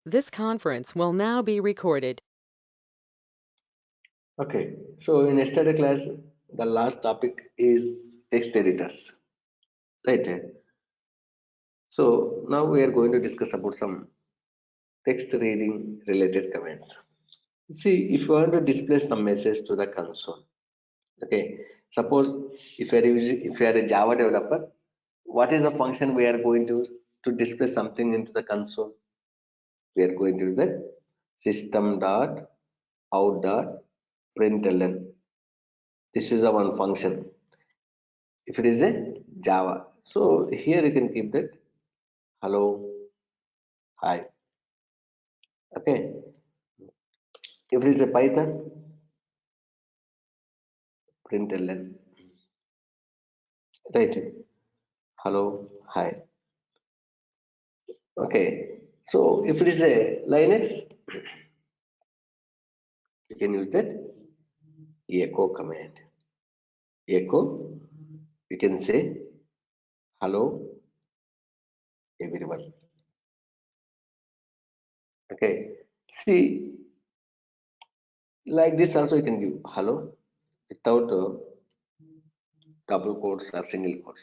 This conference will now be recorded. Okay, so in yesterday class, the last topic is text editors, right? So now we are going to discuss about some text reading related commands. See, if you want to display some message to the console, okay, suppose if you are a Java developer, what is the function we are going to display something into the console? We are going to do the system dot out dot println. This is the one function. If it is a Java, so here you can keep that hello, hi. Okay. If it is a Python, println, right? Hello, hi. Okay. So if it is a Linux, you can use that echo command. Echo, you can say hello everyone. Okay. See, like this also you can give hello without double quotes or single quotes.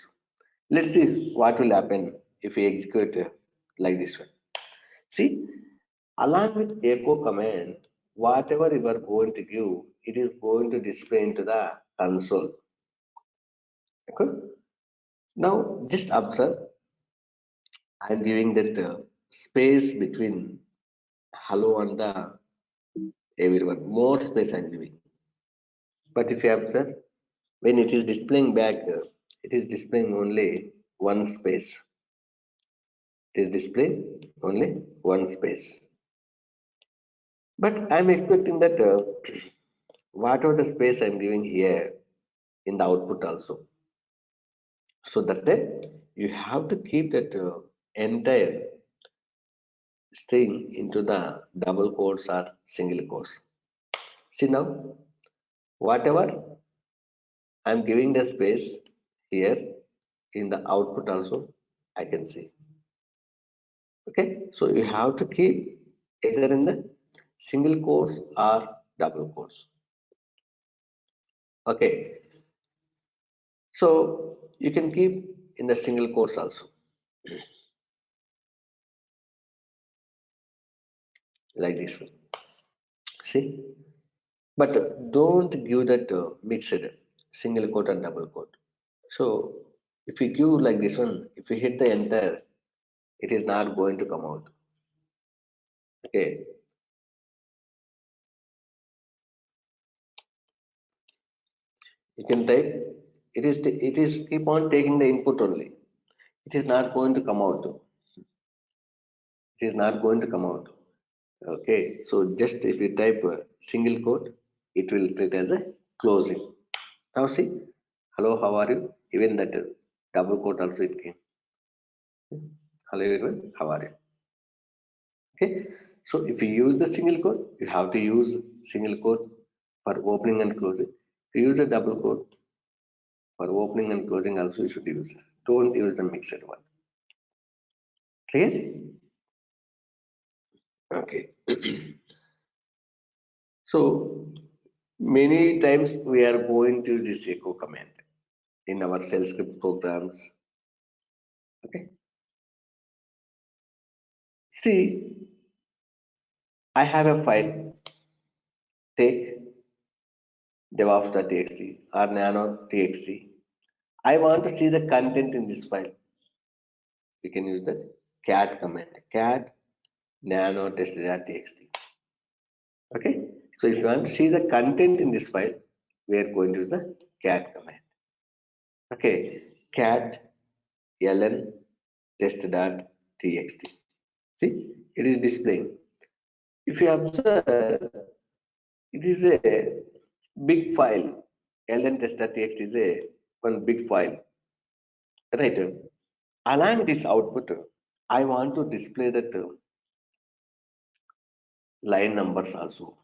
Let's see what will happen if we execute like this one. See, along with echo command, whatever you are going to give, it is going to display into the console. Okay. Now just observe, I'm giving that space between hello and the everyone. More space I'm giving. But if you observe, when it is displaying back, it is displaying only one space. It is displaying only one space. But I'm expecting that whatever the space I'm giving here in the output also. So that you have to keep that entire string into the double quotes or single quotes. See now, whatever I'm giving the space here in the output also, I can see. Okay, so you have to keep either in the single quotes or double quotes. Okay, so you can keep in the single quotes also, like this one. See, but don't give that mixed single quote and double quote. So if you give like this one, if you hit the enter, it is not going to come out. Okay, you can type. It is keep on taking the input only. It is not going to come out. It is not going to come out. Okay, so just if you type a single quote, it will treat as a closing. Now see, hello, how are you? Even that double quote also it came. Hello everyone, how are you? Okay, so if you use the single quote, you have to use single quote for opening and closing. If you use a double quote for opening and closing, also you should use. Don't use the mixed one. Clear? Okay. So many times we are going to this echo command in our shell script programs. Okay. See, I have a file, take devops.txt or nano.txt. I want to see the content in this file. We can use the cat command, cat nano test.txt. Okay. So if you want to see the content in this file, we are going to use the cat command. Okay. Cat ln test.txt. See, it is displaying. If you observe, it is a big file. Ln test.txt is a one big file, right? Along this output, I want to display that line numbers also.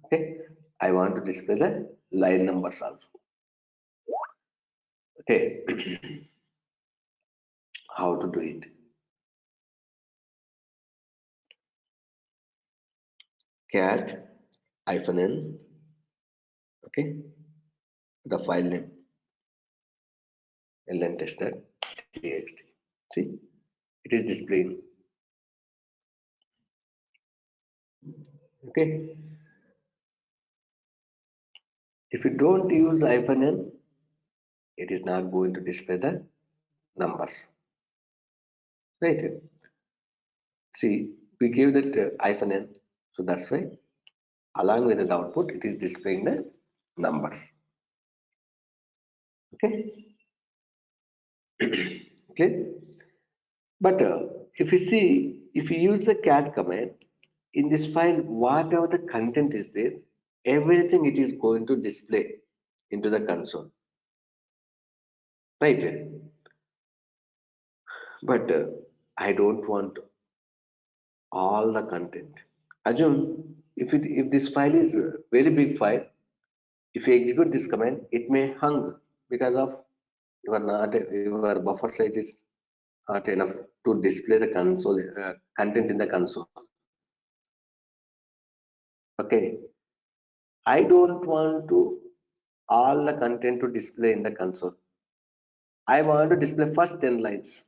Okay, I want to display the line numbers also. Okay, how to do it? cat -n, okay, the file name ln-test.txt. See, it is displaying. Okay, if you don't use -n, it is not going to display the numbers, right? See, we give that -n, so that's why along with the output it is displaying the numbers. Okay, clear? But if you see, if you use the cat command in this file, whatever the content is there, everything it is going to display into the console, right? But I don't want all the content. Assume if this file is a very big file, if you execute this command, it may hang because of your buffer size is not enough to display the console content in the console. Okay, I don't want to all the content to display in the console. I want to display first 10 lines.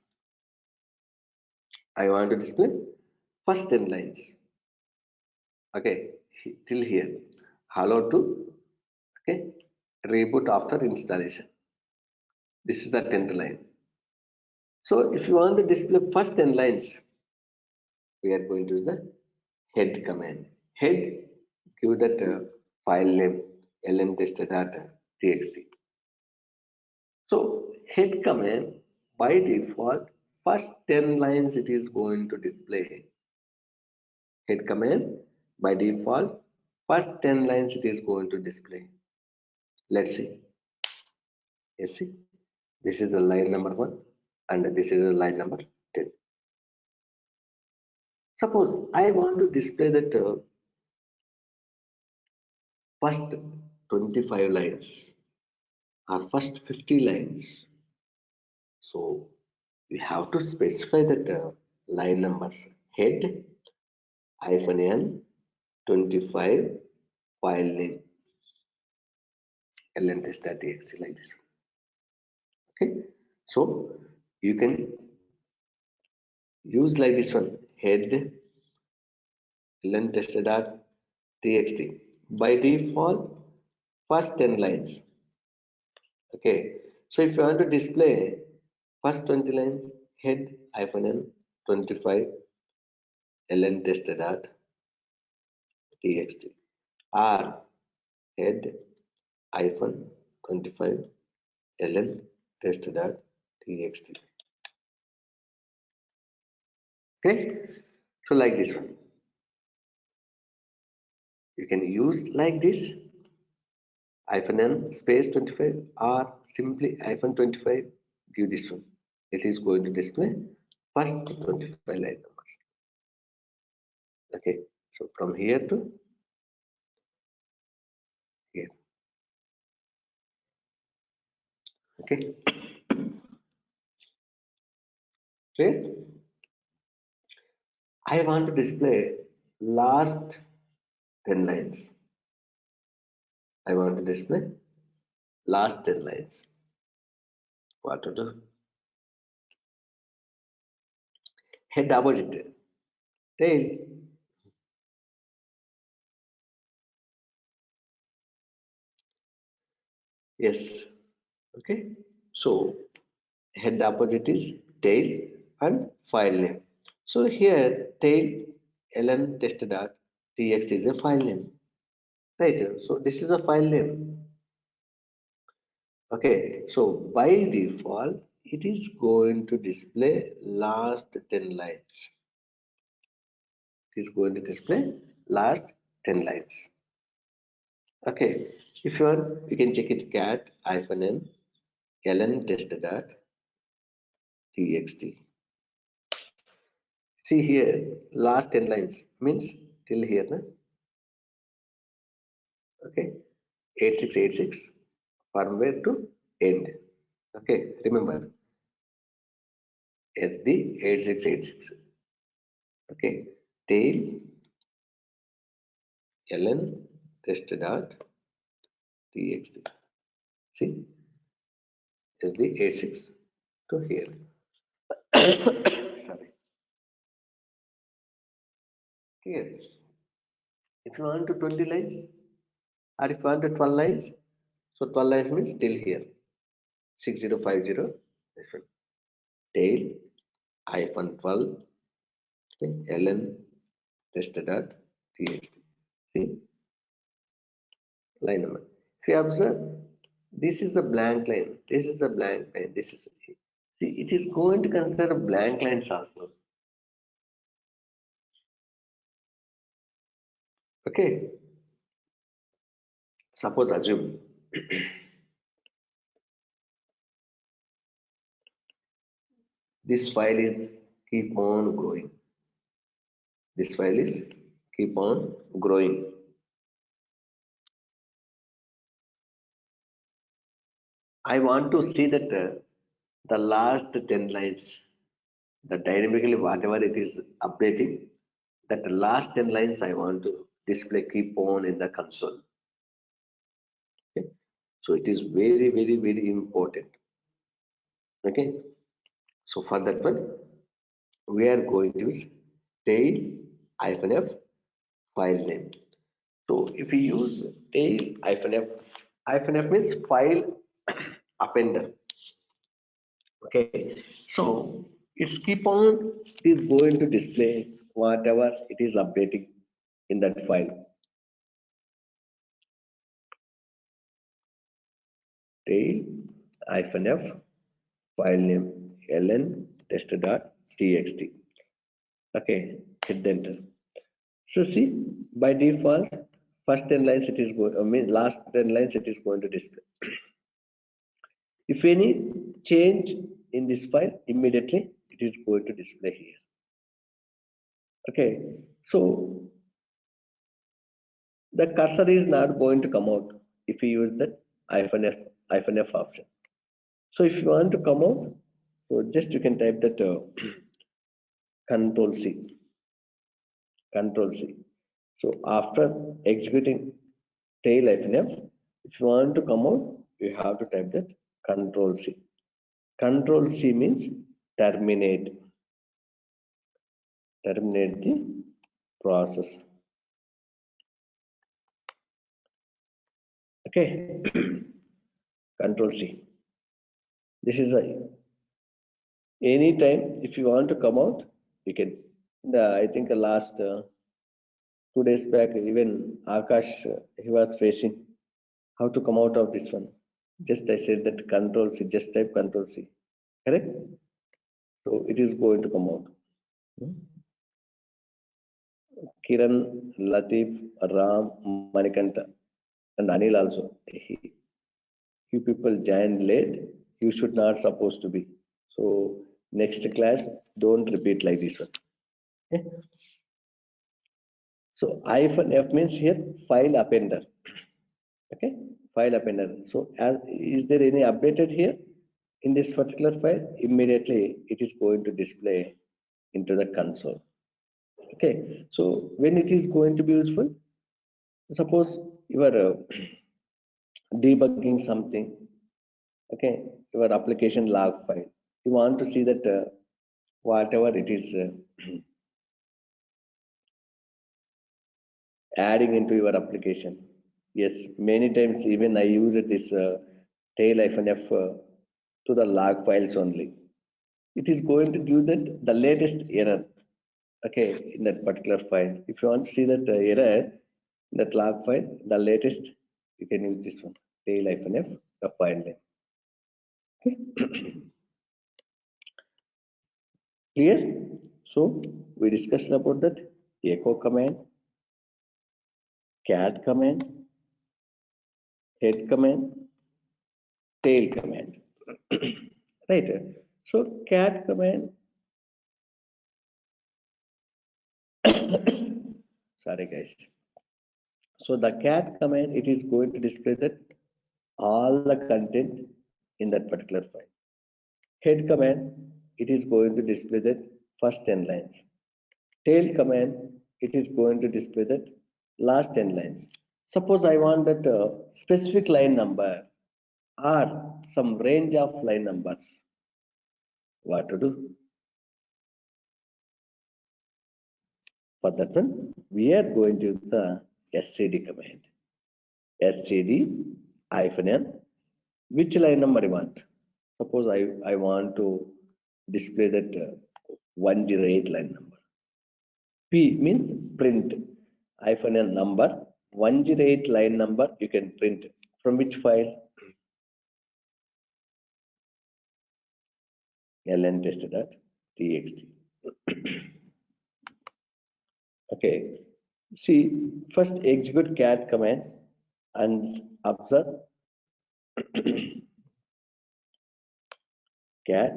I want to display first 10 lines. Okay, till here. Hello to, okay, reboot after installation. This is the 10th line. So if you want to display first 10 lines, we are going to use the head command. Head, give that file name ln-test.txt. So head command by default first 10 lines it is going to display. Head command by default first 10 lines it is going to display. Let's see. Yes, see, this is the line number 1 and this is the line number 10. Suppose I want to display that first 25 lines or first 50 lines. So we have to specify that line numbers head -n 25 file name ln-test.txt like this. Okay, so you can use like this one head ln-test.txt by default first 10 lines. Okay, so if you want to display first 20 lines head -n 25 ln-test.txt or head -25 ln-test.txt. Okay, so like this one you can use like this -n space 25 or simply -25, give this one. It is going to display first 25 line numbers. Okay, so from here to here. Okay, clear? I want to display last 10 lines. I want to display last 10 lines. What to do? Head opposite, tail. Yes. Okay, so head opposite is tail and file name. So here tail ln-test.txt is a file name, right? So this is a file name. Okay, so by default it is going to display last 10 lines. It is going to display last 10 lines. Okay, if you want you can check it cat -n ln-test.txt. See here, last 10 lines means till here, na? Okay, 8686 firmware to end. Okay, remember SD 8686. Okay, tail ln test dot txt. See, is the A6 to here. Sorry. Here. If you want to 20 lines, or if you want to 12 lines, so 12 lines means till here. 6050, this one. Tail, hyphen 12, okay, ln test dot txt. See, line number. If you observe, this is the blank line, this is the blank line, this is, see, it is going to consider blank lines also. Okay, suppose assume this file is keep on growing. This file is keep on growing. I want to see that the last 10 lines, the dynamically whatever it is updating, that the last 10 lines I want to display keep on in the console. Okay, so it is very, very, very important. Okay, so for that one, we are going to use tail -f file name. So if we use tail -f means file appender. Okay, so it's keep on is going to display whatever it is updating in that file. Tail -f file name ln test.txt. Okay, hit enter. So see, by default, first 10 lines it is going, I mean last 10 lines it is going to display. If any change in this file, immediately it is going to display here. Okay, so the cursor is not going to come out if you use that -f option. So if you want to come out, so just you can type that Control C, Control C. So after executing tail -f, if you want to come out, you have to type that Control C. Control C means terminate. Terminate the process. Okay. Control C. This is a anytime if you want to come out, you can. I think the last 2 days back, even Akash he was facing how to come out of this one. Just I said that Control C. Just type Control C. Correct. So it is going to come out. Kiran, Latif, Ram, Manikanta, and Anil also. You people joined late. You should not supposed to be. So next class, don't repeat like this one. Okay? So -f means here file appender. Okay, file appender. So is there any updated here in this particular file? Immediately it is going to display into the console. Okay, so when it is going to be useful, suppose you are debugging something. Okay, your application log file. You want to see that whatever it is adding into your application. Yes, many times even I use this tail -f to the log files only. It is going to give that the latest error. Okay, in that particular file. If you want to see that error in that log file, the latest, you can use this one, tail -f, the file name. Okay. Clear? So we discussed about that echo command, cat command, head command, tail command. Right. So cat command. Sorry guys. So the cat command, it is going to display that all the content in that particular file. Head command, it is going to display that first 10 lines. Tail command, it is going to display that last 10 lines. Suppose I want that specific line number or some range of line numbers. What to do? For that one, we are going to use the SCD command. SCD -n, which line number you want. Suppose I want to display that 108 line number. P means print -n number 108 line number you can print from which file? lntest.txt. Okay, see, first execute cat command and observe cat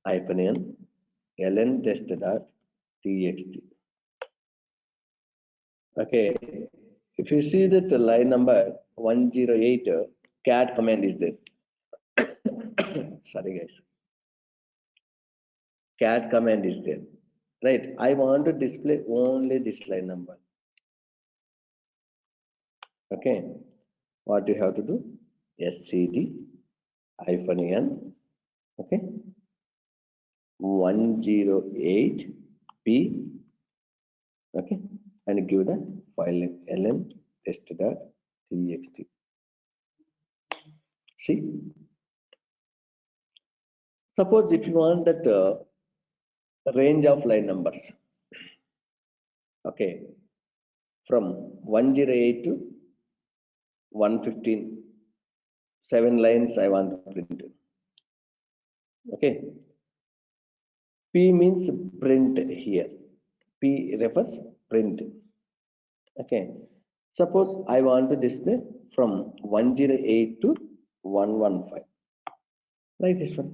-n lntest.txt. Okay, if you see that the line number 108 cat command is there. Sorry guys, cat command is there, right? I want to display only this line number. Okay, what you have to do? SCD -n, okay, 108p, okay, and give the file name lntest.txt. See, suppose if you want that range of line numbers, okay, from 108 to 115, 7 lines I want to print. Okay, P means print here. P refers print. Okay, suppose I want to display from 108 to 115, like this one.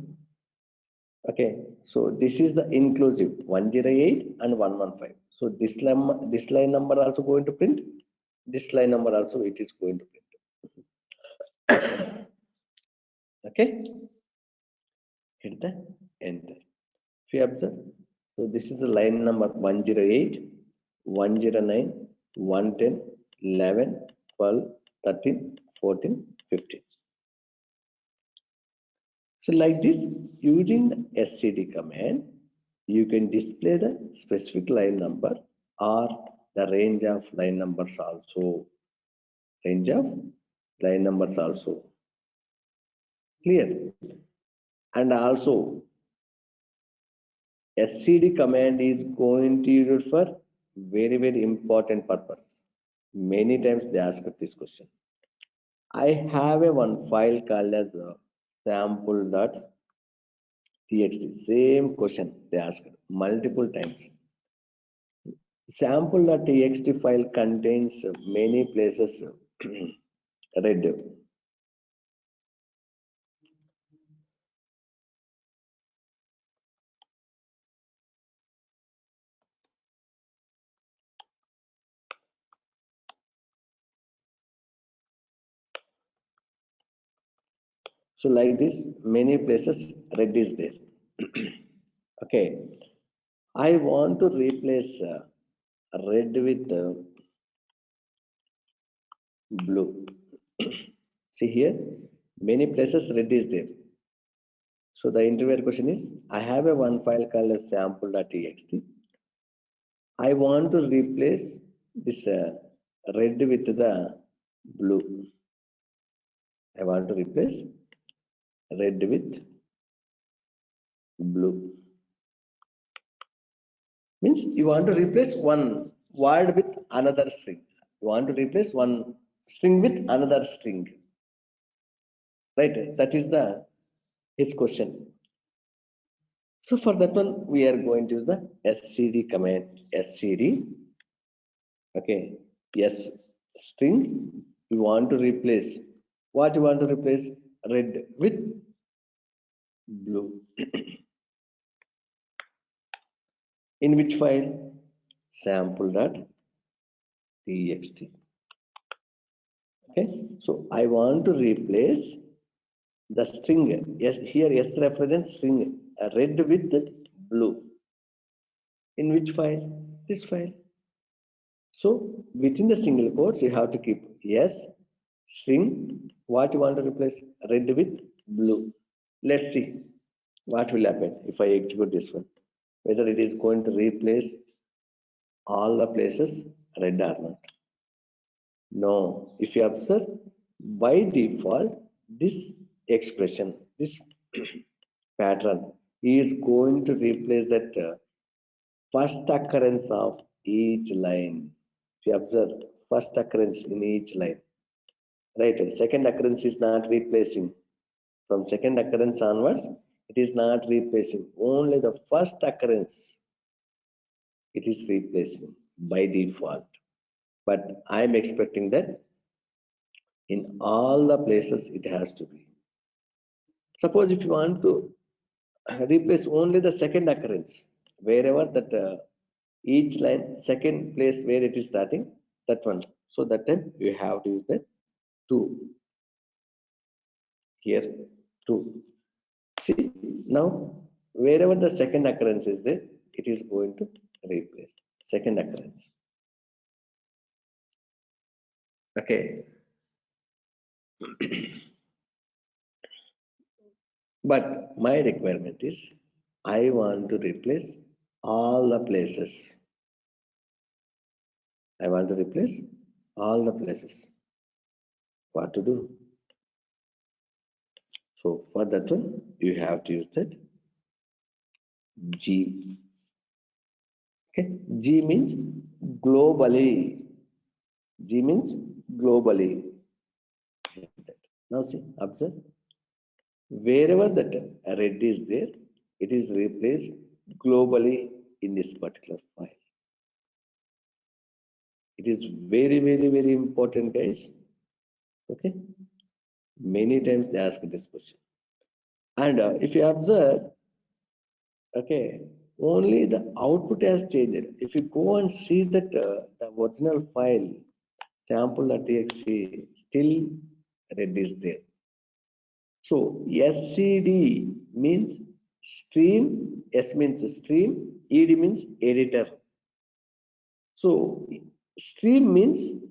Okay, so this is the inclusive 108 and 115. So this line number also going to print. This line number also it is going to print. Okay, hit the enter. If you observe, so this is the line number 108, 109, 110, 11, 12, 13, 14, 15. So like this, using the SCD command, you can display the specific line number or the range of line numbers also. Range of line numbers also. Clear? And also, SCD command is going to use for very, very important purpose. Many times they ask this question. I have a one file called as sample.txt. Same question they asked multiple times. Sample.txt file contains many places read. So like this, many places red is there. Okay, I want to replace red with blue. See here, many places red is there. So the interviewer question is, I have a one file called as sample.txt. I want to replace this red with the blue. I want to replace red with blue. Means you want to replace one word with another string. You want to replace one string with another string. Right? That is its question. So for that one, we are going to use the SCD command. SCD. Okay. Yes. String. You want to replace. What you want to replace? Red with blue. In which file? Sample.txt. Okay, so I want to replace the string. Yes, here S represents string red with blue. In which file? This file. So within the single quotes, you have to keep yes, string, what you want to replace, red with blue. Let's see what will happen if I execute this one. Whether it is going to replace all the places red or not. No, if you observe, by default, this expression, this pattern is going to replace that first occurrence of each line. If you observe, first occurrence in each line, right? Second occurrence is not replacing. From second occurrence onwards, it is not replacing. Only the first occurrence it is replacing by default. But I am expecting that in all the places it has to be. Suppose if you want to replace only the second occurrence, wherever that each line, second place where it is starting, that one. So that time you have to use that two here, two. See, now wherever the second occurrence is there, it is going to replace second occurrence. Okay. But my requirement is I want to replace all the places. I want to replace all the places. What to do? So for that one, you have to use that G. Okay, G means globally. G means globally. Now see, observe. Wherever that red is there, it is replaced globally in this particular file. It is very, very, very important, guys. Okay. Many times they ask this question. And if you observe, okay, only the output has changed. If you go and see that the original file, sample.txt, still red is there. So SCD means stream, S means stream, ED means editor. So stream means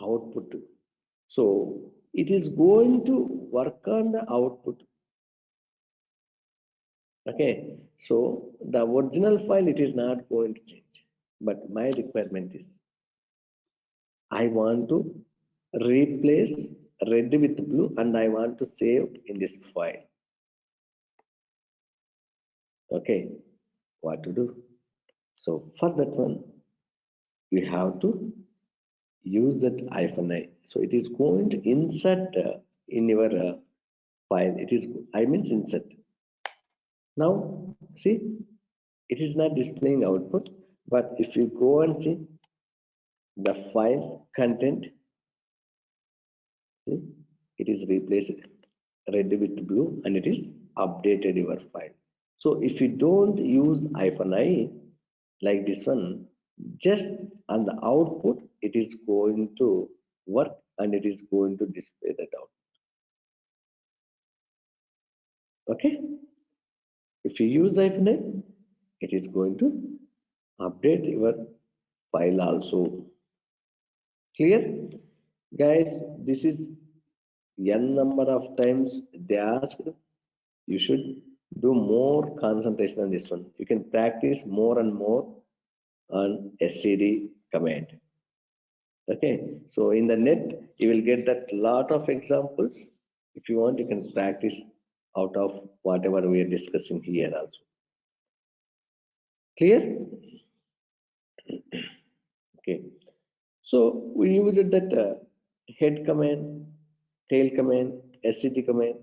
output. So it is going to work on the output. Okay, so the original file it is not going to change, but my requirement is I want to replace red with blue and I want to save in this file. Okay, what to do? So for that one, we have to use that -i. So it is going to insert in your file. It is I means insert. Now see, it is not displaying output, but if you go and see the file content, see, it is replaced red with blue and it is updated your file. So if you don't use -i like this one, just on the output, it is going to work and it is going to display that out. Okay. If you use -i, it is going to update your file also. Clear? Guys, this is n number of times they asked. You should do more concentration on this one. You can practice more and more on SCD command. Okay, so in the net you will get that lot of examples. If you want, you can practice out of whatever we are discussing here also. Clear? Okay, so we use it that head command, tail command, SCD command,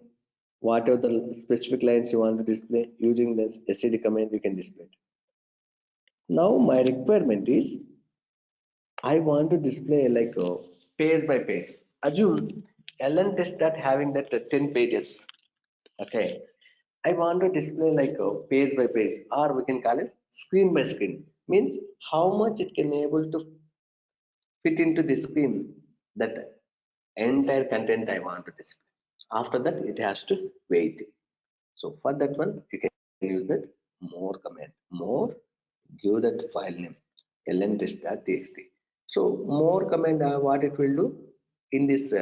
whatever the specific lines you want to display using this SCD command, you can display it. Now my requirement is I want to display like page by page. Assume LN test that having that 10 pages. Okay, I want to display like page by page, or we can call it screen by screen. Means how much it can able to fit into the screen, that entire content I want to display. After that, it has to wait. So for that one, you can use that more command. More, give that file name. ln test.txt. So more command, what it will do in this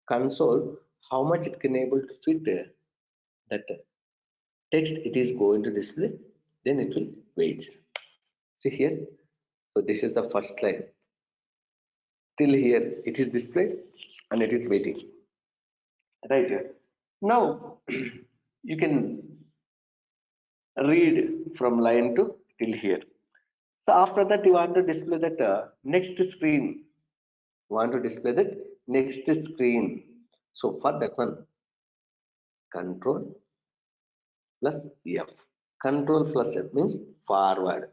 console, how much it can able to fit that text it is going to display, then it will wait. See here, so this is the first line. Till here it is displayed and it is waiting, right? Now you can read from line to till here. So after that you want to display that next screen, want to display that next screen. So for that one, control plus F. Control plus F means forward.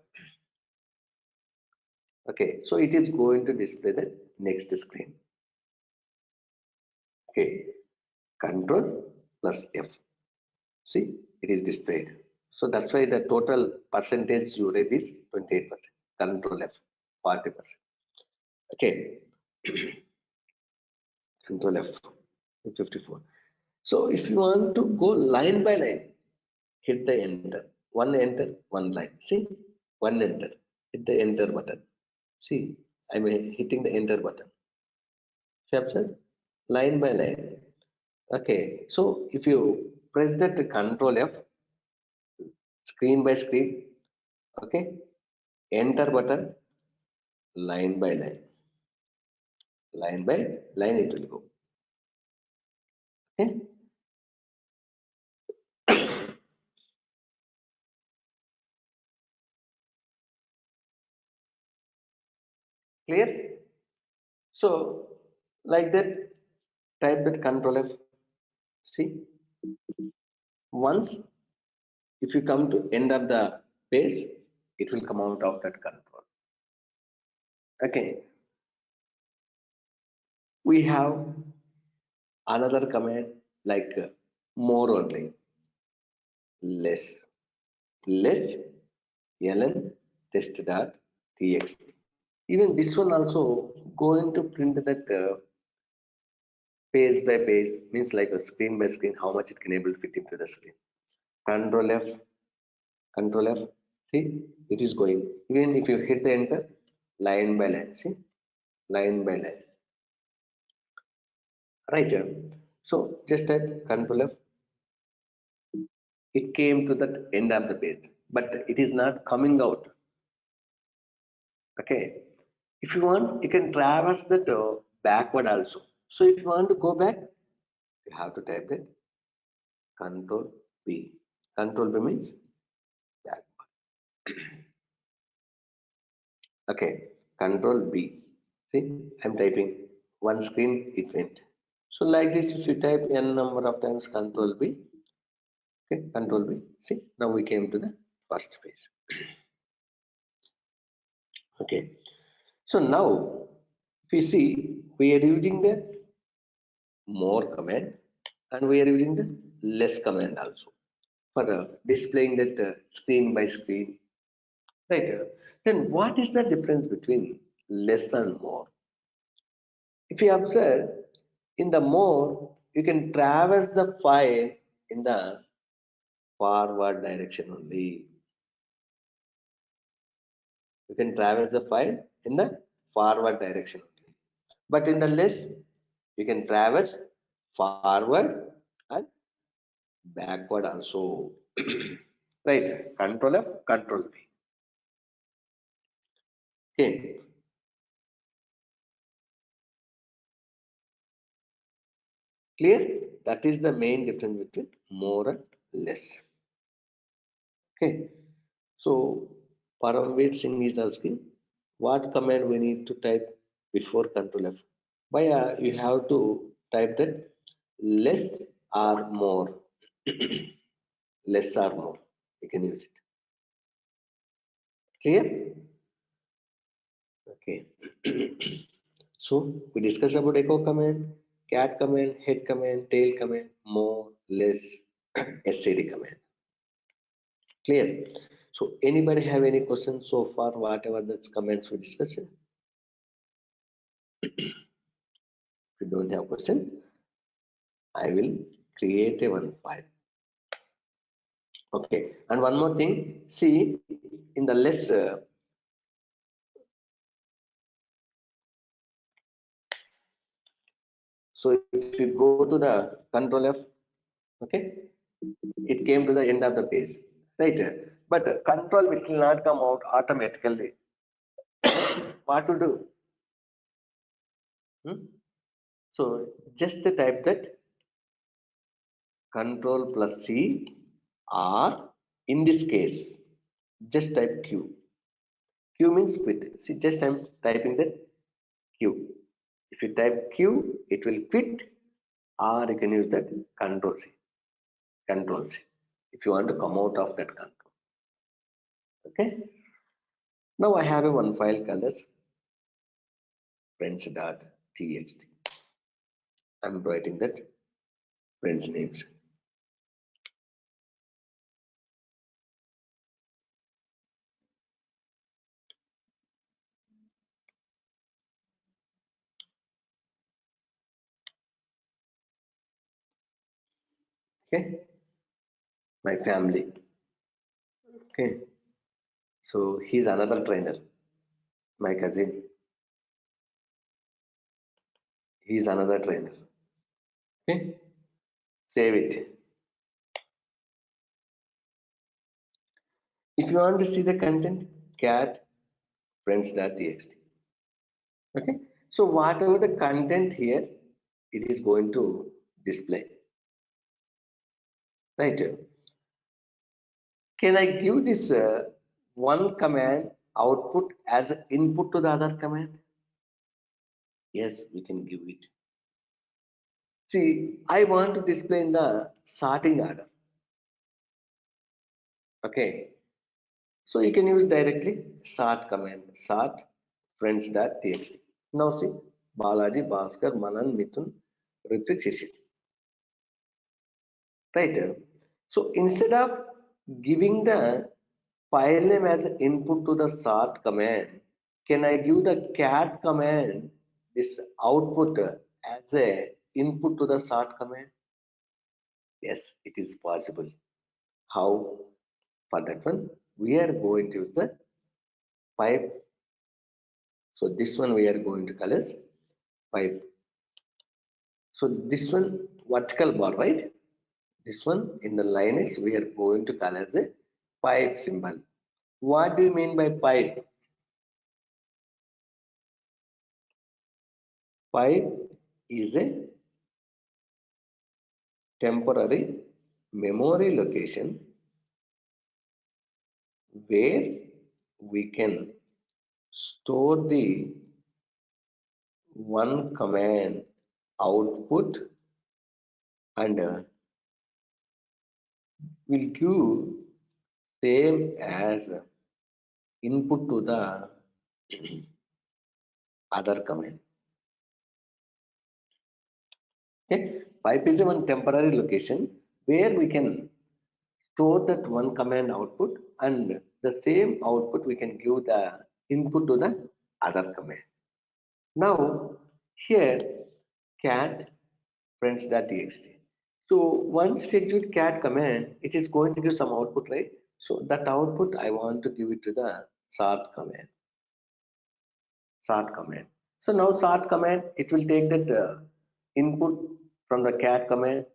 Okay, so it is going to display the next screen. Okay, control plus F. See, it is displayed. So that's why the total percentage you read is 28%. Control F, 40%. Okay, control F, 54. So if you want to go line by line, hit the enter. Enter, one line. See, one enter. Hit the enter button. See, I'm hitting the enter button. Capture line by line. Okay, so if you press that control F, screen by screen, okay, enter button, line by line, line by line it will go. Okay. Clear? So like that, type that control F. See, once if you come to end of the page, it will come out of that control. Okay, we have another command like more only, less ln test.txt. Even this one also going to print that page by page, means like a screen by screen, how much it can able to fit into the screen. Control F, control F. See, it is going. Even if you hit the enter, line by line. See, line by line. Right here. So just type control F. It came to the end of the page, but it is not coming out. Okay, if you want, you can traverse that backward also. So if you want to go back, you have to type that control B. Control B means backward. Okay, control B. See, I'm typing one screen, it went. So like this, if you type n number of times control B, okay, control B. See, now we came to the first page. Okay, so now if we see, we are using the more command and we are using the less command also for displaying that screen by screen, right? Then what is the difference between less and more? If you observe, in the more, you can traverse the file in the forward direction only. You can traverse the file in the forward direction only. But in the less, you can traverse forward and backward also. Right, control F, control V. Okay, clear? That is the main difference between more and less. Okay, so Paramveer Singh is asking what command we need to type before control F. Why you have to type that less or more. Less or more, you can use it. Clear? Okay. So we discussed about echo command, cat command, head command, tail command, more, less, SCD command. Clear? So anybody have any questions so far, whatever the comments we discussed? If you don't have question, I will create a one file. Okay, and one more thing, see, in the less So if you go to the control F, okay, it came to the end of the page, right? But control it will not come out automatically. What to do? Hmm? So just type that control plus C, or in this case just type Q. Q means quit. See, just I'm typing that Q. If you type Q, it will quit, or you can use that control C. Control C. If you want to come out of that control. Okay. Now I have a one file called as friends.txt. I'm writing that friends names. Okay. My family. Okay. So he's another trainer. My cousin. He's another trainer. Okay. Save it. If you want to see the content, cat friends.txt. Okay. So whatever the content here, it is going to display. Right. Can I give this one command output as an input to the other command? Yes, we can give it. See, I want to display in the sorting order. Okay. So you can use directly sort command, sort friends.txt. Now see, Balaji, Bhaskar, Manan, Mithun, Ritvik, Shishir. Right. So instead of giving the file name as an input to the sort command, can I give the cat command, this output as a input to the sort command? Yes, it is possible. How? For that one, we are going to use the pipe. So this one we are going to call as pipe. So this one vertical bar, right? This one in the Linux we are going to call as a pipe symbol. What do you mean by pipe? Pipe is a temporary memory location where we can store the one command output and will give same as input to the other command. Okay, pipe is a one temporary location where we can store that one command output, and the same output we can give the input to the other command. Now here cat friends.txt. So once we execute cat command, it is going to give some output, right? So that output I want to give it to the sort command. Sort command. So now sort command, it will take that input from the cat command,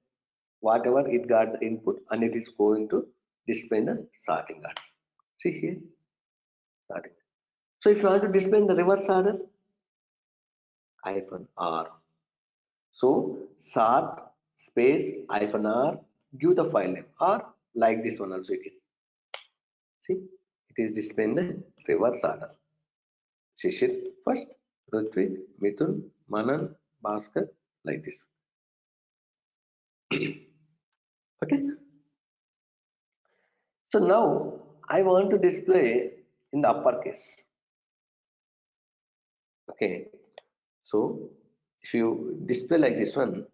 whatever it got the input, and it is going to display the sorting order. See here, sorting. So if you want to display in the reverse order, hyphen R. So sort space hyphen R, give the file name, or like this one also you can see, it is displaying the reverse order. Shishir first, Rutvik, Mithun, Manan, Bhaskar, like this. Okay. So now I want to display in the uppercase. Okay. So if you display like this one,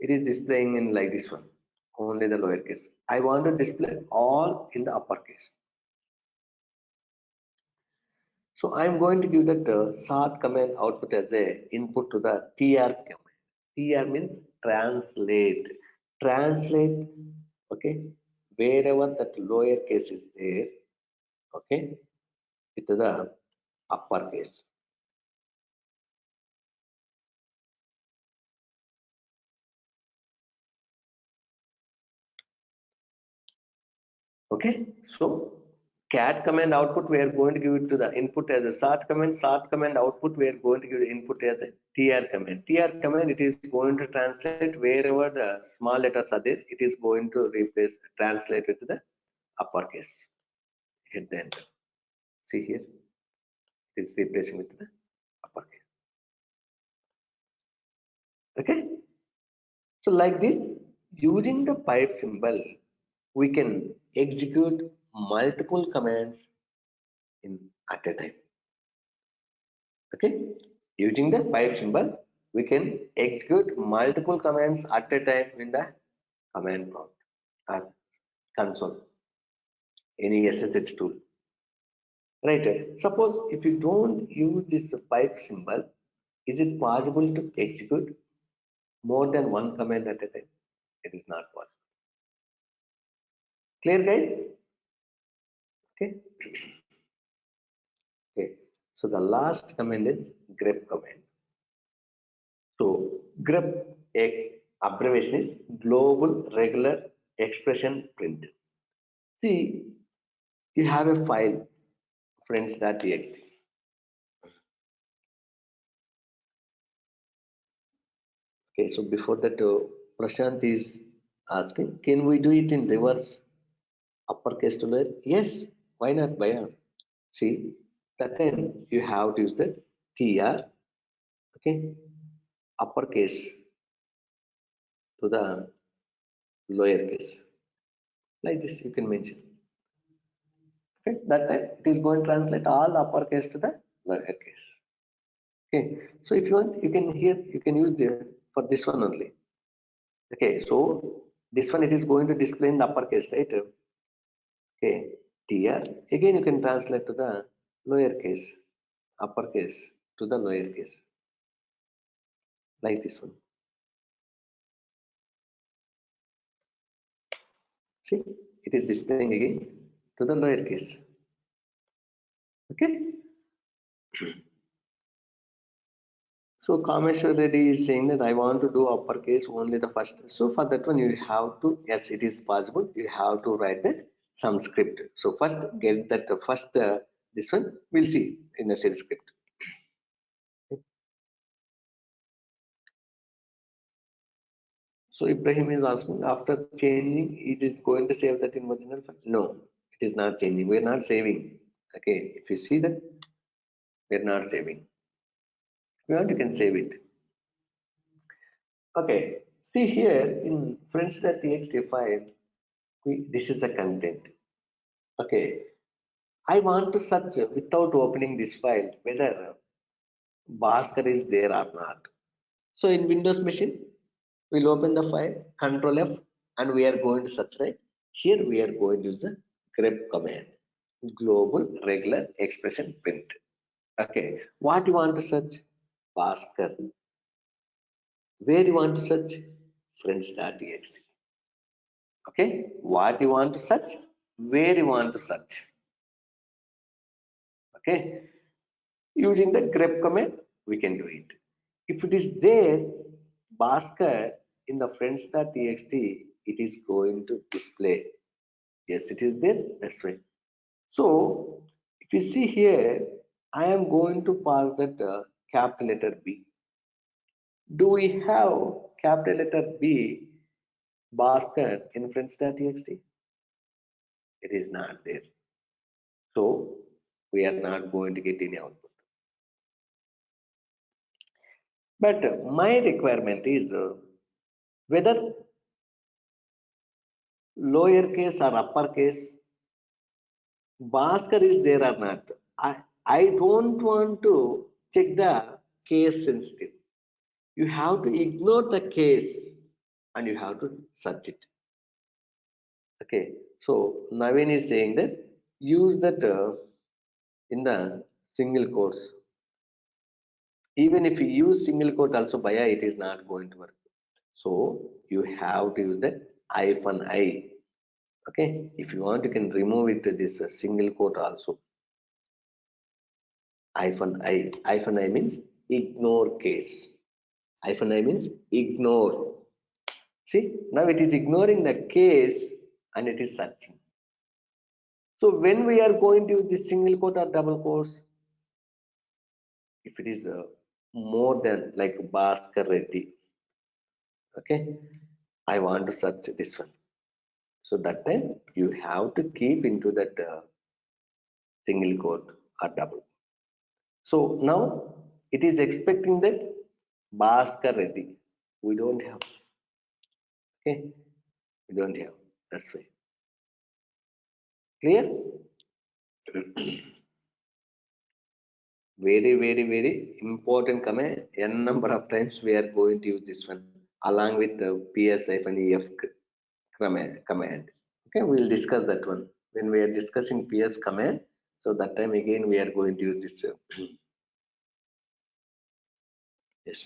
it is displaying in like this one, only the lowercase. I want to display all in the uppercase. So I'm going to give that sort command output as a input to the tr command. Tr means translate. Translate, okay, wherever that lowercase is there, okay, with the uppercase. Okay, so cat command output we are going to give it to the input as a sort command output we are going to give the input as a tr command it is going to translate wherever the small letters are there, it is going to replace translate it to the uppercase. Hit the enter. See here, it is replacing with the uppercase. Okay, so like this, using the pipe symbol we can execute multiple commands in at a time. Okay, using the pipe symbol we can execute multiple commands at a time in the command prompt or console, any SSH tool, right? Suppose if you don't use this pipe symbol, is it possible to execute more than one command at a time? It is not possible. Clear, guys? Okay. Okay, so the last command is grep command. So grep abbreviation is global regular expression print. See, you have a file friends.txt. Okay, so before that, Prashant is asking, can we do it in reverse uppercase to lower? Yes, why not? Baya? See, that time you have to use the tr, okay, uppercase to the lowercase. Like this, you can mention. Okay, that time it is going to translate all uppercase to the lowercase. Okay, so if you want, you can here you can use the for this one only. Okay, so this one it is going to display in the uppercase, right? Okay, tr again you can translate to the lowercase, uppercase to the lowercase, like this one. See, it is displaying again to the lowercase. Okay. So Kameshwar Reddy is saying that I want to do uppercase only the first. So for that one you have to, yes, it is possible. You have to write that some script. So first get that first this one we'll see in the shell script. So Ibrahim is asking after changing, it is going to save that in original file? No, it is not changing. We are not saving. Okay, if you see that, we are not saving. If you want, you can save it. Okay, see here in friends.txt file, this is the content. Okay, I want to search without opening this file whether Bhaskar is there or not. So in Windows machine, we'll open the file, Control F, and we are going to search, right? Here we are going to use the grep command, global regular expression print. Okay, what you want to search? Bhaskar. Where you want to search? Friends.txt. Okay, what you want to search? Where you want to search? Okay, using the grep command, we can do it. If it is there, Bhaskar in the friends.txt, it is going to display. Yes, it is there. That's right. So if you see here, I am going to pass that capital letter B. Do we have capital letter B, Bhaskar in friends.txt? It is not there. So we are not going to get any output. But my requirement is whether lowercase or uppercase, Bhaskar is there or not. I don't want to check the case sensitive. You have to ignore the case and you have to search it. Okay, so Naveen is saying that use that in the single quotes. Even if you use single quote also, Baya, it is not going to work. So you have to use the -I. Okay, if you want, you can remove it this single quote also. -I. -I means ignore case. -I means ignore. See, now it is ignoring the case and it is searching. So when we are going to use this single quote or double quotes, if it is more than like Bhaskar Reddy, okay, I want to search this one. So that time you have to keep into that single quote or double. So now it is expecting that Bhaskar Reddy. We don't have. Okay, we don't have. That's why. Clear? Very, very, very important command. N number of times we are going to use this one along with the ps-ef command. Okay, we'll discuss that one when we are discussing ps command. So that time again we are going to use this. Yes.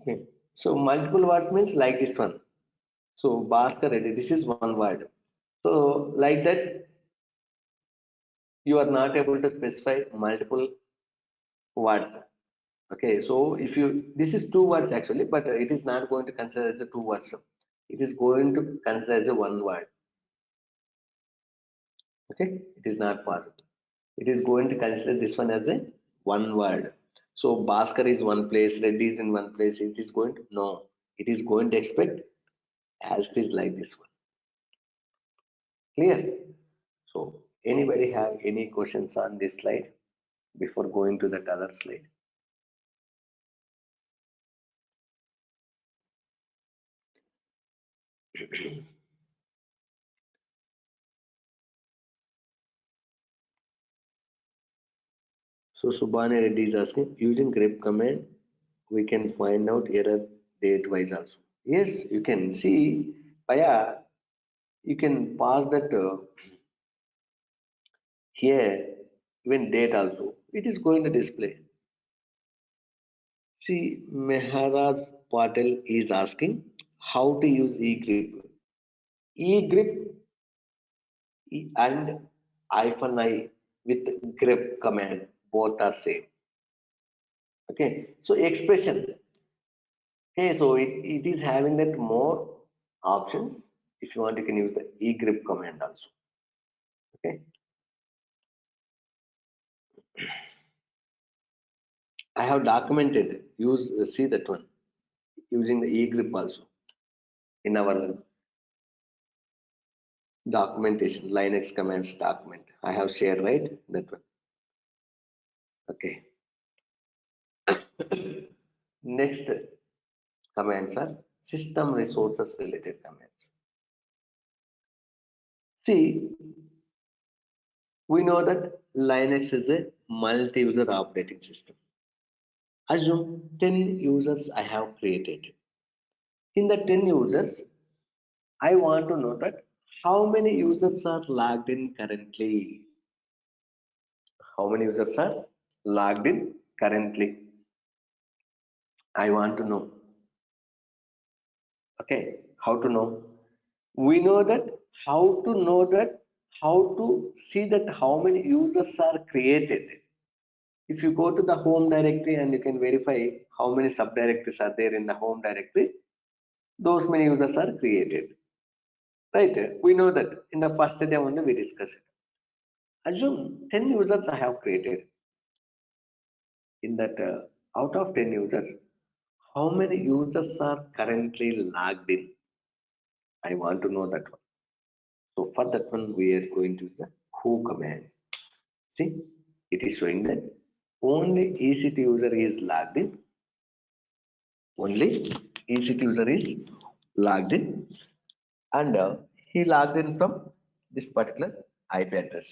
Okay. So multiple words means like this one. So Bhaskar Reddy, this is one word. So like that, you are not able to specify multiple words. Okay, so if you, this is two words actually, but it is not going to consider as a two words. It is going to consider as a one word. Okay, it is not possible. It is going to consider this one as a one word. So Bhaskar is one place, Reddy is in one place. It is going to, no, it is going to expect as it is like this one. Clear? So anybody have any questions on this slide before going to that other slide? So Subhani Reddy is asking, using grep command, we can find out error date wise also. Yes, you can see, Paya, you can pass that here, even date also. It is going to display. See, Meharaj Patel is asking how to use eGrip. eGrip and hyphen I with grep command both are same. Okay, so expression. Okay, so it is having that more options. If you want, you can use the egrep command also. Okay, I have documented. Use see that one using the egrep also in our documentation Linux commands document. I have shared right that one. Okay. Next commands are system resources related commands. See, we know that Linux is a multi-user operating system. Assume 10 users I have created. In the 10 users, I want to know that how many users are logged in currently. How many users are logged in currently? I want to know. Okay, how to know? We know that how to know that how to see that how many users are created. If you go to the home directory and you can verify how many subdirectories are there in the home directory, those many users are created. Right? We know that in the first day only we discussed it. Assume 10 users I have created. In that out of 10 users, how many users are currently logged in? I want to know that one. So for that one, we are going to use the who command. See, it is showing that only EC2 user is logged in. Only EC2 user is logged in, and he logged in from this particular IP address.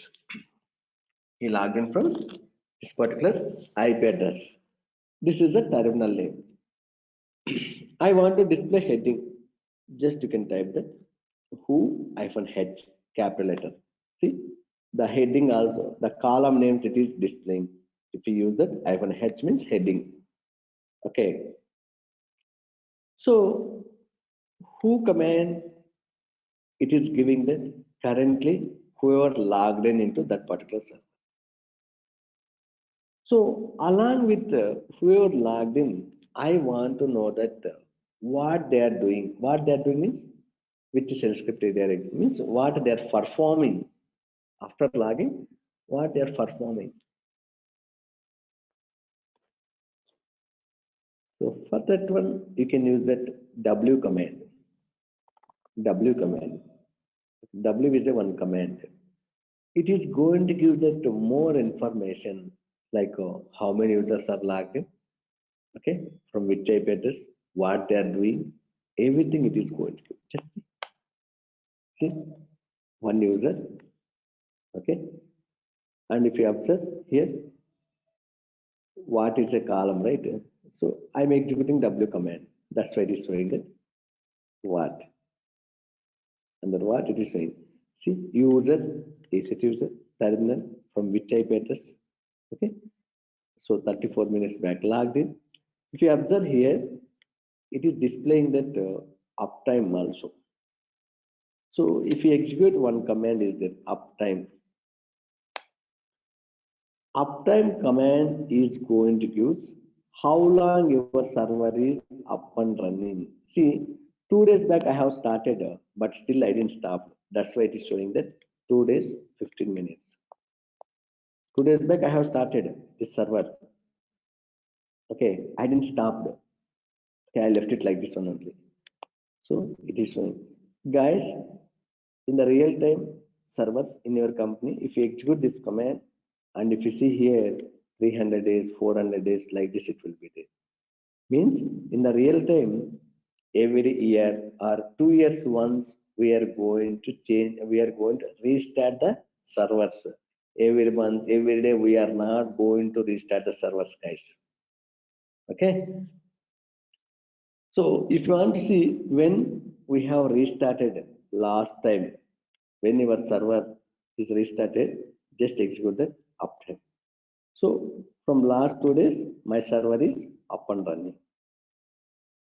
He logged in from this particular IP address. This is a terminal name. I want to display heading. Just you can type that who hyphen h capital letter. See the heading also the column names it is displaying. If you use that hyphen h means heading. Okay. So who command it is giving that currently whoever logged in into that particular server. So along with whoever logged in, I want to know that what they are doing. What they are doing means which shell script they are means what they are performing after logging, what they are performing. So for that one, you can use that W command. W command. W is a one command. It is going to give that more information like how many users are logged in, okay, from which IP address, what they are doing, everything it is going to give. Just see one user, okay, and if you observe here, what is a column, right? So I'm executing W command. That's why it is showing that what. And then what it is saying. See, user, ECT user, terminal, from which IP address. Okay. So 34 minutes back logged in. If you observe here, it is displaying that uptime also. So if you execute one command is that uptime. Uptime command is going to give how long your server is up and running. See, 2 days back I have started, but still I didn't stop. That's why it is showing that 2 days, 15 minutes. 2 days back I have started this server. Okay, I didn't stop. Okay, I left it like this one only. So it is showing. Guys, in the real time servers in your company, if you execute this command, and if you see here 300 days, 400 days, like this, it will be there. Means in the real time, every year or 2 years once, we are going to change, we are going to restart the servers. Every month, every day, we are not going to restart the servers, guys. Okay. So if you want to see when we have restarted last time, when your server is restarted, just execute the uptime. So from last 2 days, my server is up and running.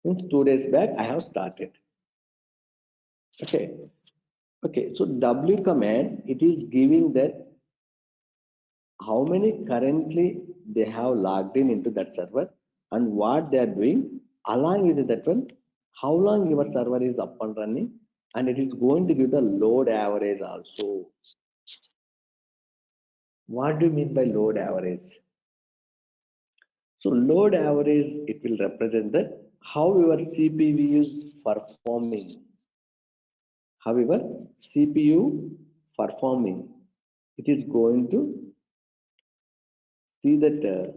Means 2 days back, I have started. Okay. Okay. So W command, it is giving that how many currently they have logged in into that server and what they are doing. Along with that one, how long your server is up and running, and it is going to give the load average also. What do you mean by load average? So load average, it will represent that how your CPU is performing. However, CPU performing, it is going to see that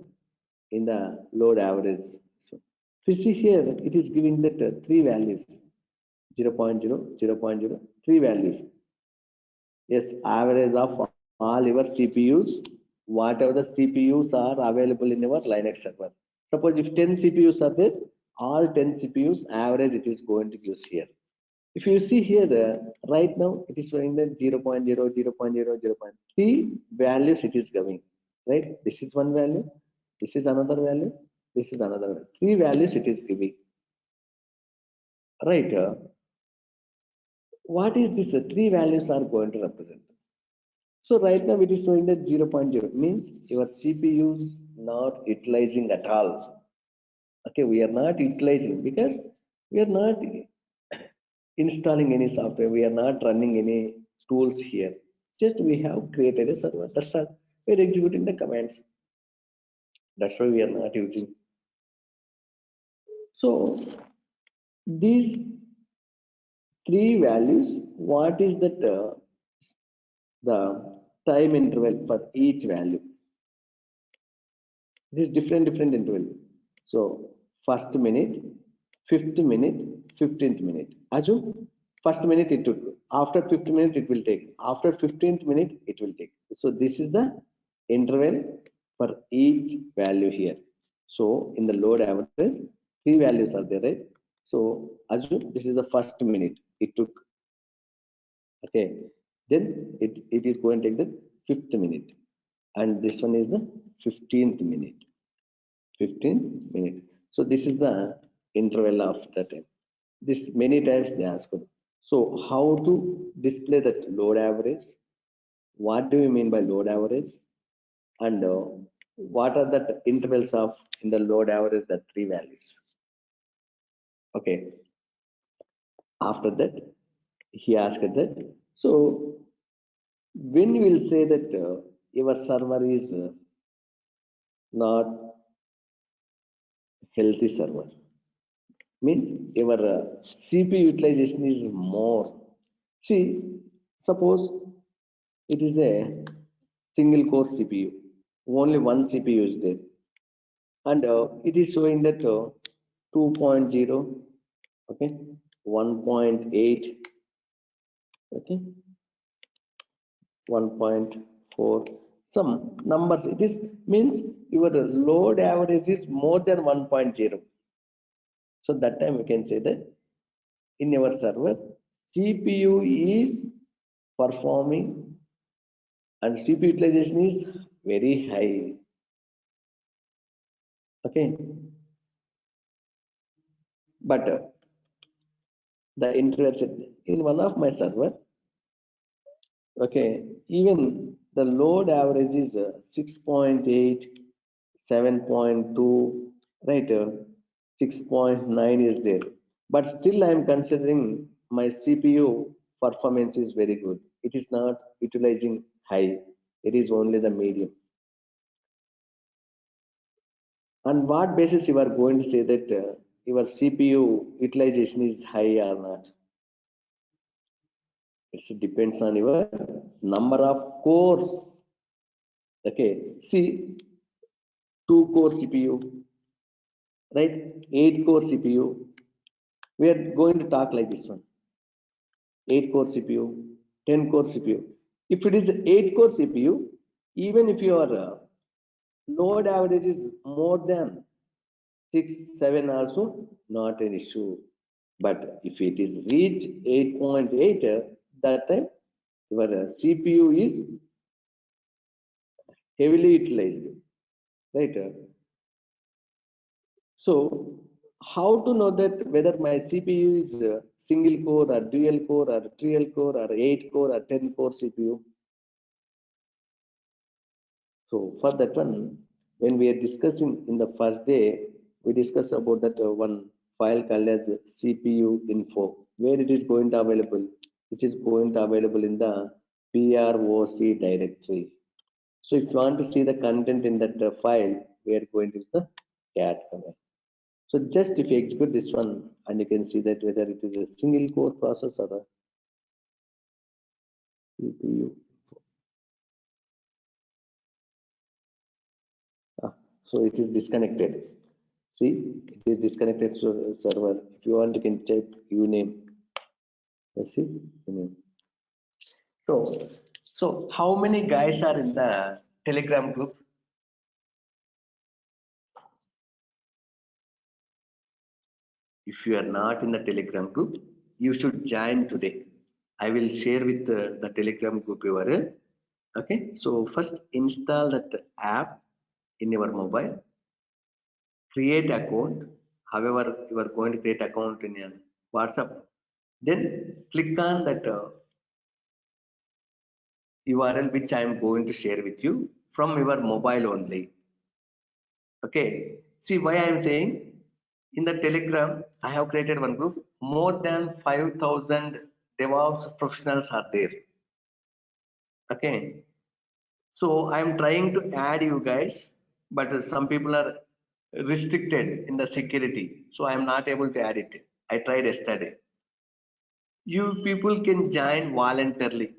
in the load average. So if you see here, it is giving that three values, 0, 0.0, 0, 0.0, three values. Yes, average of all your CPUs, whatever the CPUs are available in your Linux server. Suppose if 10 CPUs are there, all 10 CPUs average it is going to use here. If you see here, right now it is showing that 0, 0.0, 0, 0.0, 0.3 values it is giving, right? This is one value, this is another value, this is another value. Three values it is giving, right? What is this? Three values are going to represent. So right now it is showing that 0, 0.0 means your CPU is not utilizing at all. Okay, we are not utilizing because we are not installing any software, we are not running any tools here. Just we have created a server. That's all. We are executing the commands. That's why we are not using. So these three values, what is that the time interval for each value? This different interval. So first minute, fifth minute, 15th minute. Assume first minute it took. After 15 minutes it will take. After 15th minute it will take. So this is the interval for each value here. So in the load average, three values are there, right? So assume this is the first minute it took. Okay. Then it is going to take the fifth minute. And this one is the 15th minute. 15 minutes. So this is the interval of the time. This many times they ask. So how to display that load average? What do you mean by load average? And what are the intervals of in the load average? The three values. Okay. After that, He asked that. So when you will say that your server is not healthy server, means your CPU utilization is more. See, suppose it is a single core CPU, only one CPU is there, and it is showing that 2.0, okay, 1.8, okay, 1.4, some numbers. It is means your load average is more than 1.0. So that time we can say that in our server, CPU is performing and CPU utilization is very high. Okay, but the internet in one of my server, okay, even the load average is 6.8, 7.2, right? 6.9 is there, but still I am considering my CPU performance is very good. It is not utilizing high. It is only the medium. On what basis you are going to say that your CPU utilization is high or not? It depends on your number of cores. Okay, see, two core CPU, right? 8 core CPU. We are going to talk like this one: 8 core CPU, 10 core CPU. If it is 8 core CPU, even if your load average is more than 6, 7 also not an issue. But if it is reach 8.8, that time your CPU is heavily utilized, right? So how to know that whether my CPU is single core or dual core or trial core or 8 core or 10 core CPU? So for that one, when we are discussing in the first day, we discussed about that one file called as CPU info, where it is going to available, which is going to available in the PROC directory. So if you want to see the content in that file, we are going to use the cat command. So just if you execute this one, and you can see that whether it is a single core process or a CPU. Ah, so it is disconnected. See, it is disconnected server. If you want, you can check uname. Let's see, uname. So, so how many guys are in the Telegram group? If you are not in the Telegram group, you should join today. I will share with the Telegram group URL. Okay, so first install that app in your mobile, create account. However, you are going to create account in your WhatsApp. Then click on that URL which I am going to share with you from your mobile only. Okay. See why I am saying in the Telegram I have created one group. More than 5,000 DevOps professionals are there. Okay. So I am trying to add you guys, but some people are restricted in the security. So I am not able to add it. I tried yesterday. You people can join voluntarily.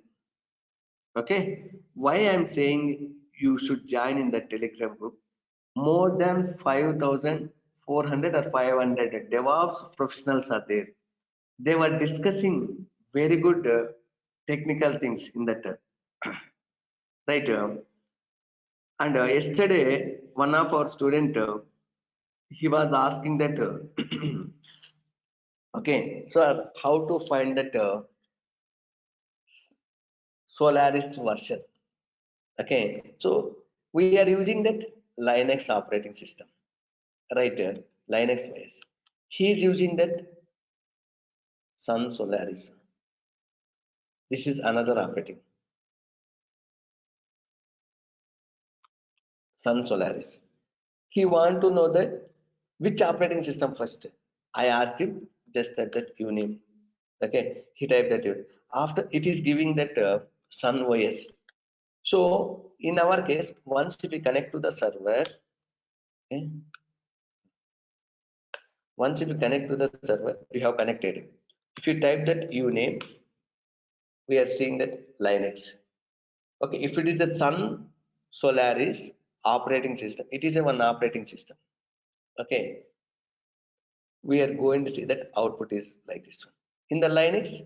Okay. Why I am saying you should join in the Telegram group? More than 5,400 or 500 DevOps professionals are there. They were discussing very good technical things in that, right? And yesterday, one of our student, he was asking that, okay, sir, how to find that Solaris version? Okay, so we are using that Linux operating system, right? Linux OS. He is using that Sun Solaris. This is another operating, Sun Solaris. He want to know that which operating system first. I asked him just that you name. Okay, he typed that here. After it is giving that sun OS. So in our case, once if we connect to the server, okay, once if you connect to the server, we have connected. If you type that uname, we are seeing that Linux. Okay, if it is the Sun Solaris operating system, it is a one operating system. Okay, we are going to see that output is like this one. In the Linux,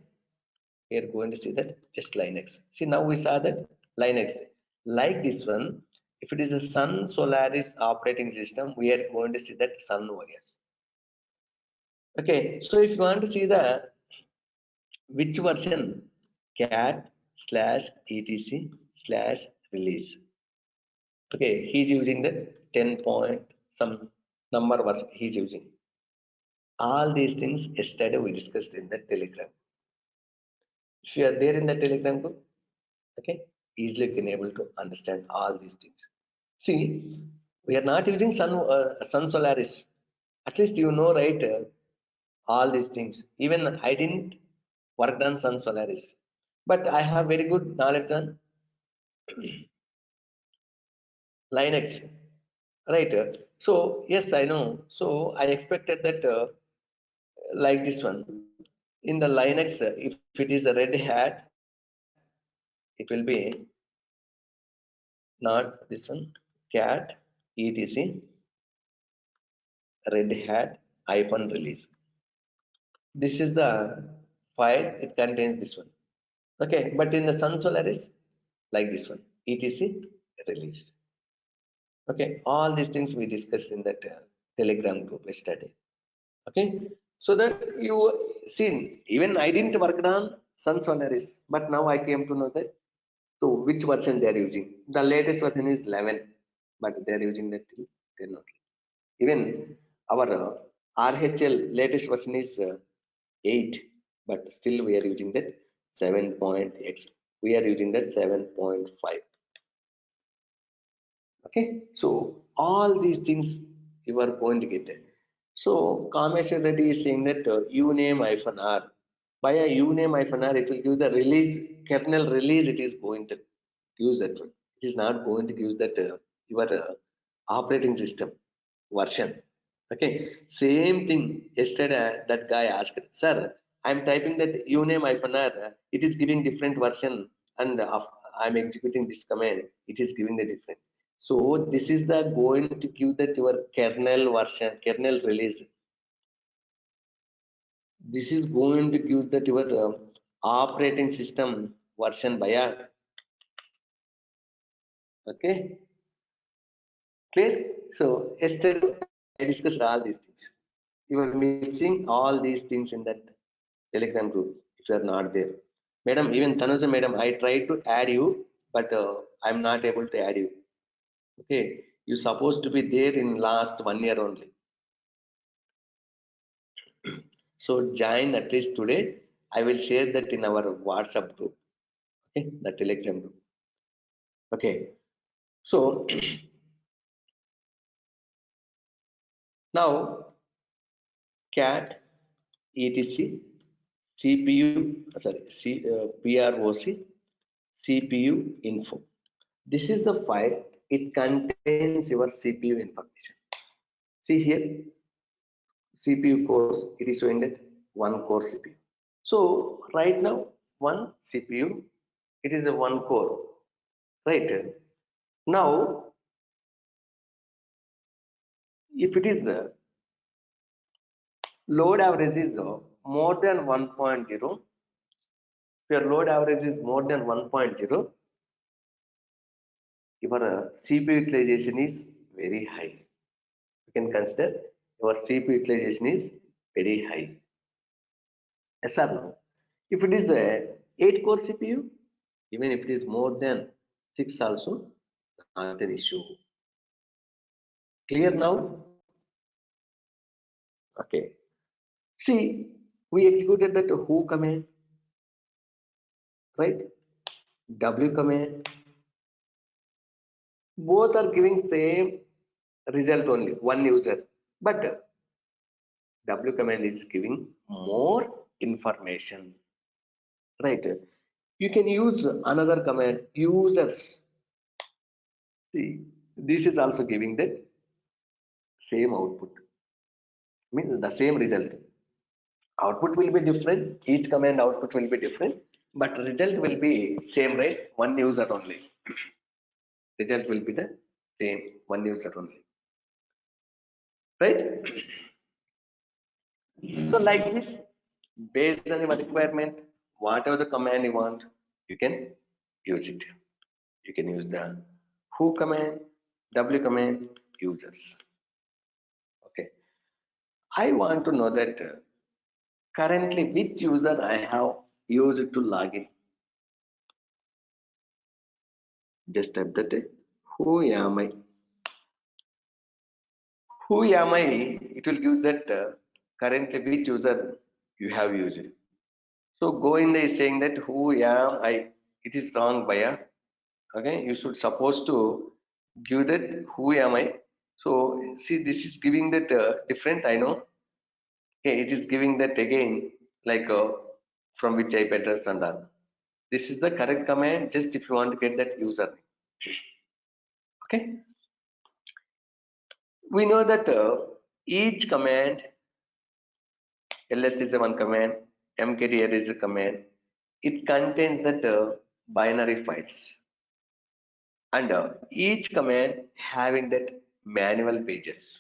we are going to see that just Linux. See, now we saw that Linux like this one. If it is a Sun Solaris operating system, we are going to see that Sun OS. Okay, so if you want to see the which version, cat slash etc slash release. Okay, he's using the 10 point some number version he's using. All these things yesterday we discussed in the Telegram. If you are there in the Telegram group, okay, easily can able to understand all these things. See, we are not using Sun Solaris. At least you know, right? All these things. Even I didn't work on Sun Solaris, but I have very good knowledge on Linux, right? So yes, I know. So I expected that like this one in the Linux, if it is a Red Hat, it will be not this one. Cat etc Red Hat hyphen release. This is the file. It contains this one. Okay, but in the Sun Solaris, like this one, etc released. Okay, all these things we discussed in that Telegram group yesterday. Okay, so that you seen, even I didn't work on Sun Solaris, but now I came to know that. So which version they are using? The latest version is 11, but they are using that 10 only. Even our RHL latest version is 8, but still we are using that 7.x. We are using that 7.5. Okay, so all these things you are going to get it. So Kameshwar Reddy is saying that uname hyphen r, by a uname hyphen r it will give the release kernel release, it is going to use that one. It is not going to use that your operating system version. Okay, same thing yesterday that guy asked, sir, I'm typing that uname hyphen r, it is giving different version, and I'm executing this command, it is giving the different. So this is the going to give that your kernel version, kernel release. This is going to give that your operating system version by a, okay, clear? So yesterday I discussed all these things. You are missing all these things in that Telegram group if you are not there. Madam, even Tanuja madam, I tried to add you, but I'm not able to add you. Okay, you supposed to be there in last 1 year only. So join at least today. I will share that in our WhatsApp group, okay, the Telegram group. Okay, so now cat etc CPU PROC CPU info. This is the file. It contains your CPU information. See here, CPU cores. It is showing that one core CPU. So right now, one CPU. It is a one core. Right. Now, if it is load average is more than 1.0, if your load average is more than 1.0, your CPU utilization is very high. You can consider your CPU utilization is very high. Yes or no? If it is a 8 core CPU, even if it is more than 6 also, not an issue. Clear now? Okay. See, we executed that who command, right? W command. Both are giving same result only, one user. But W command is giving more information, right? You can use another command, users. See, this is also giving the same output, means the same result. Output will be different, each command output will be different, but result will be same, right? One user only. Result will be the same, one user only, right? So like this, based on your requirement, whatever the command you want, you can use it. You can use the who command, w command, users. Okay. I want to know that currently which user I have used to login. Just type that who am I? Who am I? It will use that currently which user you have used. So Govinda is saying that who am I? It is wrong, Baya. Okay, you should supposed to give that who am I. So see, this is giving that different. I know. Okay, it is giving that again like from which IP address and all. This is the correct command. Just if you want to get that user. Okay, we know that each command ls is a one command, mkdir is a command. It contains that binary files, and each command having that manual pages.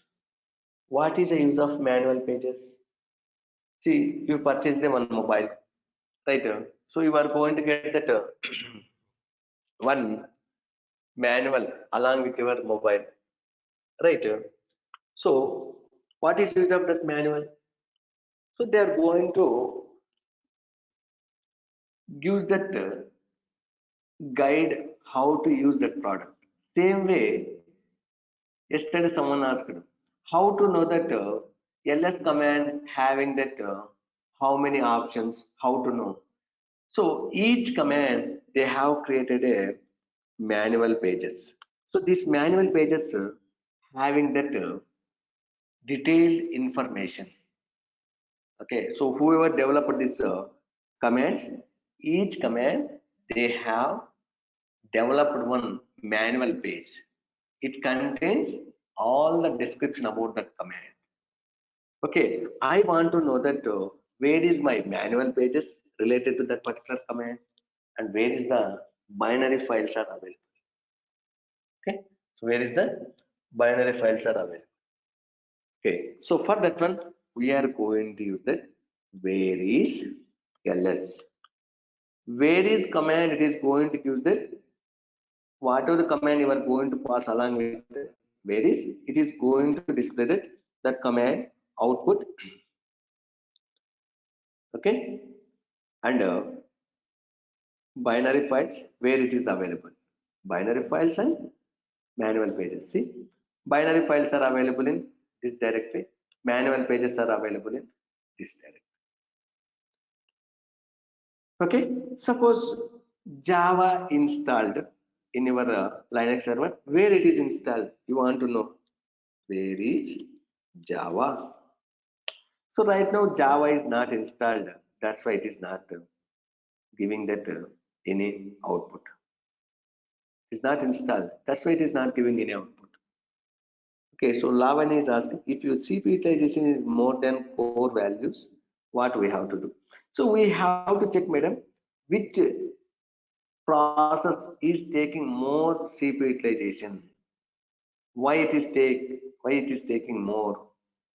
What is the use of manual pages? See, you purchase the one mobile, right? So you are going to get that one manual along with your mobile, right? So what is use of that manual? So they are going to use that guide how to use that product. Same way, yesterday someone asked how to know that ls command having that how many options, how to know. So each command they have created a manual pages. So these manual pages having that detailed information. Okay, so whoever developed this commands, each command they have developed one manual page. It contains all the description about that command. Okay, I want to know that where is my manual pages related to that particular command and where is the binary files are available. Okay, so where is the binary files are available. Okay, so for that one, we are going to use that where is ls. Where is command, it is going to use that whatever the command you are going to pass along with where is, it is going to display that command output. Okay, and binary files where it is available. Binary files and manual pages. See, binary files are available in this directory. Manual pages are available in this directory. Okay, suppose Java installed in your Linux server. Where it is installed? You want to know where is Java. So right now Java is not installed. That's why it is not giving that any output. It's not installed. That's why it is not giving any output. Okay, so Lavani is asking if your CPU utilization is more than core values, what we have to do? So we have to check, madam, which process is taking more CPU utilization. Why it is taking more?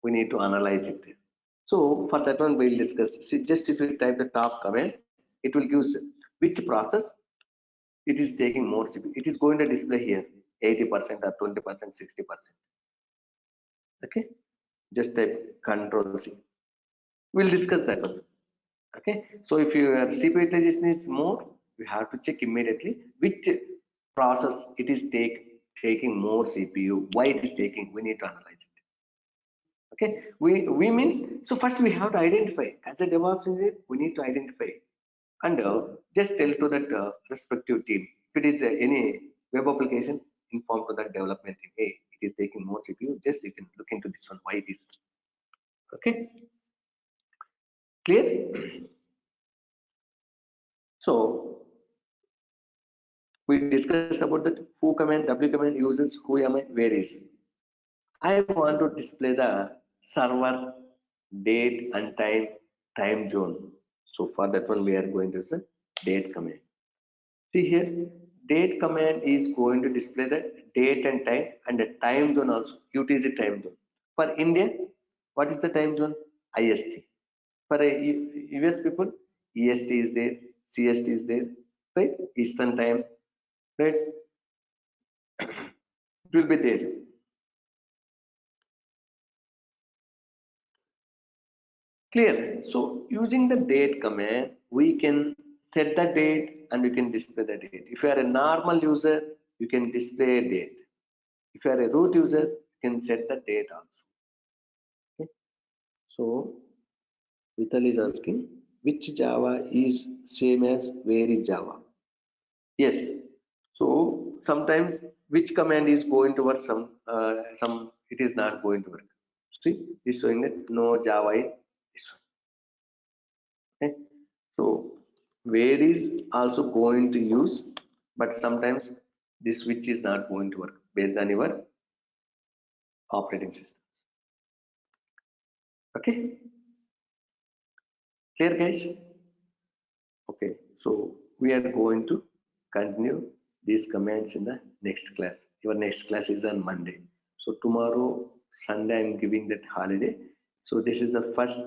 We need to analyze it. So for that one we'll discuss. See, just if you type the top command, it will give which process it is taking more CPU. It is going to display here 80% or 20%, 60%. Okay, just type Control C. We'll discuss that one. Okay, so if your CPU utilization is more, you have to check immediately which process it is taking more CPU. Why it is taking? We need to analyze it. Okay, we means, so first we have to identify as a DevOps engineer. We need to identify and just tell to that respective team. If it is any web application, inform to that development team, hey, it is taking more CPU, just you can look into this one, why it is. Okay, clear? So we discussed about that who command, W command uses who am I, where is. I want to display the server date and time zone. So for that one we are going to use the date command. See here, date command is going to display the date and the time zone also, UTC time zone. For India, what is the time zone? IST. For a US people, EST is there, CST is there, right? Eastern time, right? It will be there. Clear. So using the date command, we can set the date and we can display the date. If you are a normal user, you can display a date. If you are a root user, you can set the date also. Okay. So Vital is asking which Java is same as where is Java? Yes. So sometimes which command is going to work, some it is not going to work. See, this showing that no Java in this one. Okay. So where is also going to use, but sometimes this switch is not going to work based on your operating systems. Okay, clear guys? Okay, so we are going to continue these commands in the next class. Your next class is on Monday. So tomorrow, Sunday, I'm giving that holiday. So this is the first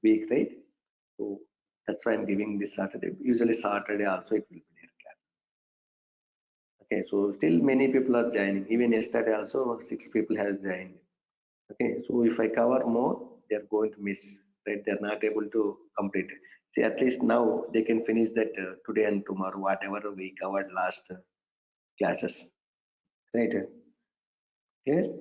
week, right? So that's why I'm giving this Saturday. Usually Saturday also it will be there class. Okay, so still many people are joining. Even yesterday also 6 people has joined. Okay, so if I cover more, they're going to miss, right? They're not able to complete it. See, at least now they can finish that today and tomorrow, whatever we covered last classes, right? Clear?